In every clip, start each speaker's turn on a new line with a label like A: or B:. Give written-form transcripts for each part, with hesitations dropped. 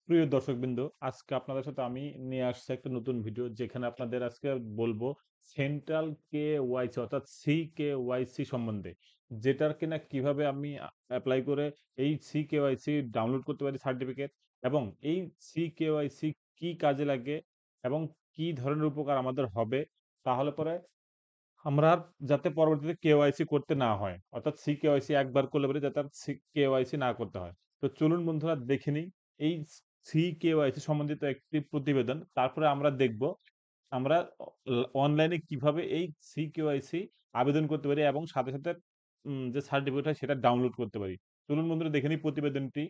A: প্রিয় দর্শকবৃন্দ, আজকে আপনাদের সাথে আমি নিয়ে আসছি একটা নতুন ভিডিও যেখানে আপনাদের আজকে বলবো সেন্ট্রাল কেওয়াইসি অর্থাৎ সিকেওয়াইসি সম্বন্ধে। যেটার কিনা কিভাবে আমি অ্যাপ্লাই করে এই সিকেওয়াইসি ডাউনলোড করতে পারি সার্টিফিকেট, এবং এই সিকেওয়াইসি কি কাজে লাগে এবং কি ধরনের উপকার আমাদের হবে, তাহলে পরে আমরা আর যাতে পরবর্তীতে কেওয়াইসি করতে না হয়, অর্থাৎ সিকেওয়াইসি একবার করলে পরে যাতে আর কেওয়াইসি না করতে হয়। তো চলুন বন্ধুরা দেখে নিই এই সিকেওয়াইসি সম্বন্ধিত একটি প্রতিবেদন। তারপরে আমরা দেখব আমরা অনলাইনে কিভাবে এই সিকেওয়াইসি আবেদন করতে পারি এবং সাথে সাথে যে সার্টিফিকেট হয় সেটা ডাউনলোড করতে পারি। চলুন বন্ধুরা দেখে নিই প্রতিবেদনটি।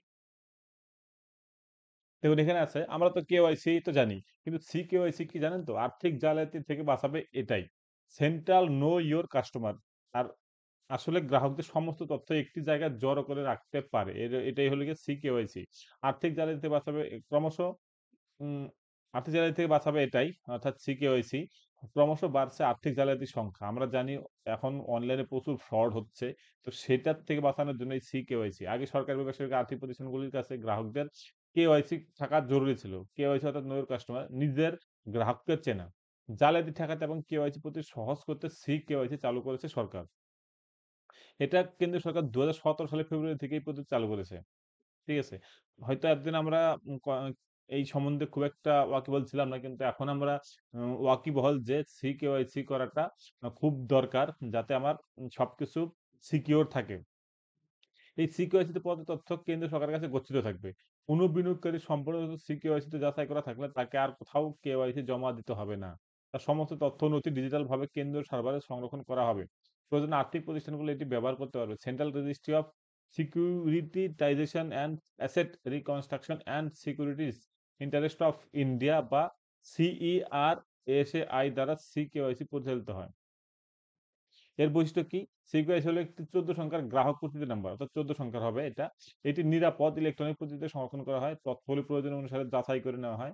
A: দেখুন এখানে আছে, আমরা তো কেওয়াইসি তো জানি, কিন্তু সিকেওয়াইসি কি জানেন? তো আর্থিক জালিয়াতি থেকে বাঁচাবে এটাই। Central know your customer. আর আসলে গ্রাহকদের সমস্ত তথ্য একটি জায়গায় জড়ো করে রাখতে পারে। এটাই হলো গিয়ে সিকেওয়াইসি। আর্থিক জালিয়াতি থেকে বাঁচাবে ক্রমশ উম আর্থিক জালিয়াতি থেকে বাঁচাবে এটাই, অর্থাৎ সিকেওয়াইসি। ক্রমশ বাড়ছে আর্থিক জালিয়াতির সংখ্যা। আমরা জানি এখন অনলাইনে প্রচুর ফ্রড হচ্ছে। তো সেটার থেকে বাঁচানোর জন্য এই সিকেওয়াইসি। আগে সরকারি বা বেসরকারি আর্থিক প্রতিষ্ঠানগুলির কাছে গ্রাহকদের কেওয়াইসি থাকা জরুরি ছিল। কেওয়াইসি অর্থাৎ know your কাস্টমার, নিজের গ্রাহককে চেনা। জালিয়াতি ঠেকাতে এবং কেওয়াইসি প্রতি সহজ করতে সিকেওয়াইসি চালু করেছে সরকার। এটা কেন্দ্রীয় সরকার ২০১৭ সালের ফেব্রুয়ারি থেকে এই পদ্ধতি চালু করেছে। ঠিক আছে? হয়তো এতদিন আমরা উম ক এই সম্বন্ধে খুব একটা ওয়াকিবহাল ছিলাম না। কিন্তু এখন আমরা ওয়াকিবহাল যে সিকেওয়াইসি করাটা খুব দরকার, যাতে আমার সবকিছু সিকিউর থাকে। এই সিকেওয়াইসি তে প্রদত্ত তথ্য কেন্দ্রীয় সরকারের কাছে গচ্ছিত থাকবে। কোন বিনিয়োগকারী সম্পূর্ণ সিকেওয়াইসি তে যাচাই করা থাকলে তাকে আর কোথাও কেওয়াইসি জমা দিতে হবে না। তার সমস্ত তথ্য নথি ডিজিটাল ভাবে কেন্দ্রীয় সার্ভারে সংরক্ষণ করা হবে। প্রয়োজনে আর্থিক প্রতিষ্ঠানগুলো এটি ব্যবহার করতে পারবে। Central registry of securitisation and asset reconstruction and securities interest of India বা সিইআরএসএআই দ্বারা সিকেওয়াইসি পরিচালিত হয়। এর বৈশিষ্ট্য কি? সিকিউরিটি হলো একটি ১৪ সংখ্যার গ্রাহক পরিচিতি নাম্বার, অর্থাৎ ১৪ সংখ্যার হবে এটা। এটি নিরাপদ ইলেকট্রনিক পদ্ধতিতে সংরক্ষণ করা হয়। তথ্যগুলি প্রয়োজন অনুসারে যাচাই করে নেওয়া হয়।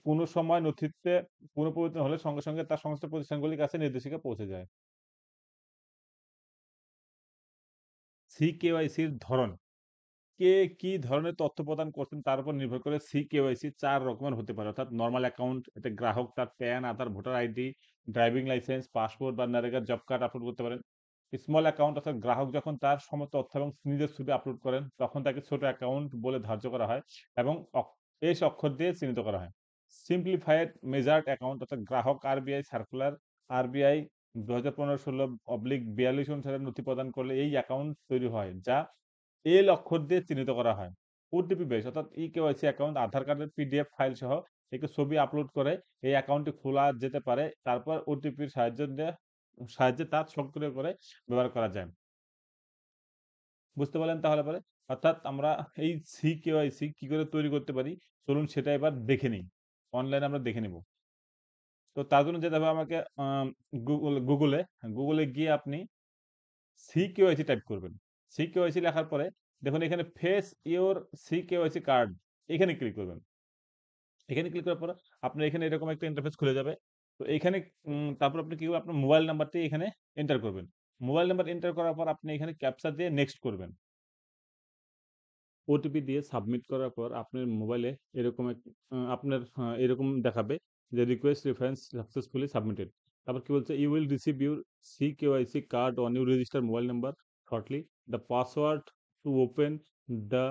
A: কোনো সময় নথিতে কোনো পরিবর্তন হলে সঙ্গে সঙ্গে তার সংশ্লিষ্ট প্রতিষ্ঠানগুলির কাছে নির্দেশিকা পৌঁছে যায়। সিকেওয়াইসির ধরন। কে কি ধরনের তথ্য প্রদান করছেন তার উপর নির্ভর করে সিকেওয়াইসি ৪ রকমের হতে পারে। অর্থাৎ নরমাল অ্যাকাউন্ট, এতে গ্রাহক তার PAN, Aadhaar, voter ID, driving licence, passport বা নরেগার জব কার্ড আপলোড করতে পারেন। স্মল অ্যাকাউন্ট অর্থাৎ গ্রাহক যখন তার সমস্ত তথ্য এবং নিজের ছবি আপলোড করেন, তখন তাকে ছোট অ্যাকাউন্ট বলে ধার্য করা হয় এবং এস অক্ষর দিয়ে চিহ্নিত করা হয়। সিম্পলিফায়েড মেজার্ড অ্যাকাউন্ট অর্থাৎ গ্রাহক আরবিআই সার্কুলার আরবিআই ২০১৫-১৬/৪২ অনুসারে নথি প্রদান করলে এই অ্যাকাউন্ট তৈরি হয়, যা এল অক্ষর দিয়ে চিহ্নিত করা হয়। ওটিপি বেস অর্থাৎ ইকেওয়াইসি অ্যাকাউন্ট আধার কার্ডের পিডিএফ ফাইল সহ একটি ছবি আপলোড করে এই অ্যাকাউন্টটি খোলা যেতে পারে। তারপর ওটিপির সাহায্যে তা সক্রিয় করে ব্যবহার করা যায়। বুঝতে পারলেন তাহলে পরে? অর্থাৎ আমরা এই সিকেওয়াইসি কি করে তৈরি করতে পারি? চলুন সেটা এবার দেখে নিই। অনলাইনে আমরা দেখে নিব। তো তার জন্য যেতে হবে আমাকে গুগলে গিয়ে আপনি সিকেওয়াইসি টাইপ করবেন। সিকেওয়াইসি লেখার পরে দেখুন এখানে ফেস ইওর সিকেওয়াইসি কার্ড, এখানে ক্লিক করবেন। এখানে ক্লিক করার পর আপনার এখানে এরকম একটা ইন্টারফেস খুলে যাবে। তো এইখানে তারপর আপনি কি করবেন, আপনার মোবাইল নাম্বারটি এখানে এন্টার করবেন। মোবাইল নাম্বার এন্টার করার পর আপনি এখানে ক্যাপচা দিয়ে নেক্সট করবেন। ওটিপি দিয়ে সাবমিট করার পর আপনার মোবাইলে এরকম আপনার এরকম দেখাবে যে রিকোয়েস্ট রেফারেন্স সাকসেসফুলি সাবমিটেড। তারপর কি বলছে, you will receive your CKYC card on your registered mobile number shortly. The password to open the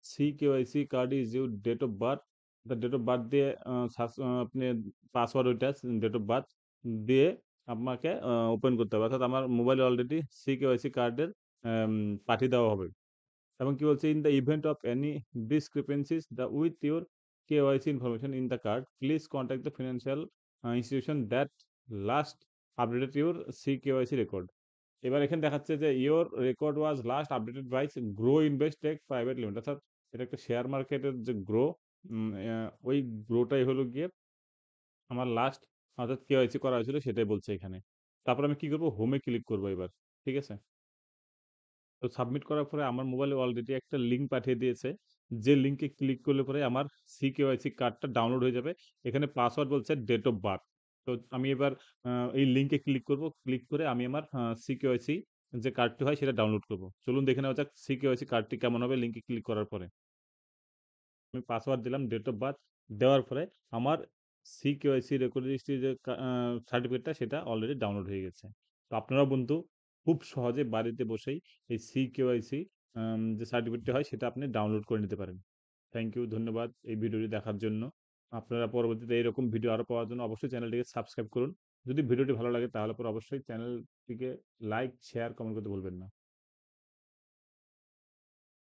A: CKYC card is your date of birth. The date of birth দিয়ে আপনি password ওইটা date of birth দিয়ে আপনাকে open করতে হবে। অর্থাৎ আমার মোবাইলে অলরেডি সিকেওয়াইসি কার্ডের পাঠিয়ে দেওয়া হবে। এবং কি বলছে, in the event of any discrepancies the with your KYC information in the card, please contact the financial institution that last updated your CKYC record. এবার এখানে দেখাচ্ছে যে your record was last updated by Groww Invest Tech private limited. অর্থাৎ এটা একটা share মার্কেটের যে grow, ওই গ্রোটাই হলো গিয়ে আমার লাস্ট অর্থাৎ কেওয়াইসি করা হয়েছিল সেটাই বলছে এখানে। তারপর আমি কি করব, হোমে ক্লিক করব এবার। ঠিক আছে? তো সাবমিট করার পরে আমার মোবাইলে অলরেডি একটা লিঙ্ক পাঠিয়ে দিয়েছে। যে লিঙ্কে ক্লিক করলে পরে আমার সিকেওয়াইসি কার্ডটা ডাউনলোড হয়ে যাবে। এখানে পাসওয়ার্ড বলছে ডেট অফ বার্থ। তো আমি এবার এই লিঙ্কে ক্লিক করব। ক্লিক করে আমি আমার সিকেওয়াইসি যে কার্ডটি হয় সেটা ডাউনলোড করব। চলুন দেখে নেওয়া যাক সিকেওয়াইসি কার্ডটি কেমন হবে লিঙ্কে ক্লিক করার পরে। আমি পাসওয়ার্ড দিলাম, ডেট অফ বার্থ দেওয়ার পরে আমার সিকিউআইসি রেকর্ড যে সার্টিফিকেটটা সেটা অলরেডি ডাউনলোড হয়ে গেছে। তো আপনারাও বন্ধু খুব সহজে বাড়িতে বসেই এই সিকিউআইসি যে সার্টিফিকেটটা হয় সেটা আপনি ডাউনলোড করে নিতে পারেন। থ্যাংক ইউ, ধন্যবাদ এই ভিডিওটি দেখার জন্য। আপনারা পরবর্তীতে এরকম ভিডিও আরো পাওয়ার জন্য অবশ্যই চ্যানেলটিকে সাবস্ক্রাইব করুন। যদি ভিডিওটি ভালো লাগে তাহলে পরে অবশ্যই চ্যানেলটিকে লাইক, শেয়ার, কমেন্ট করতে ভুলবেন না।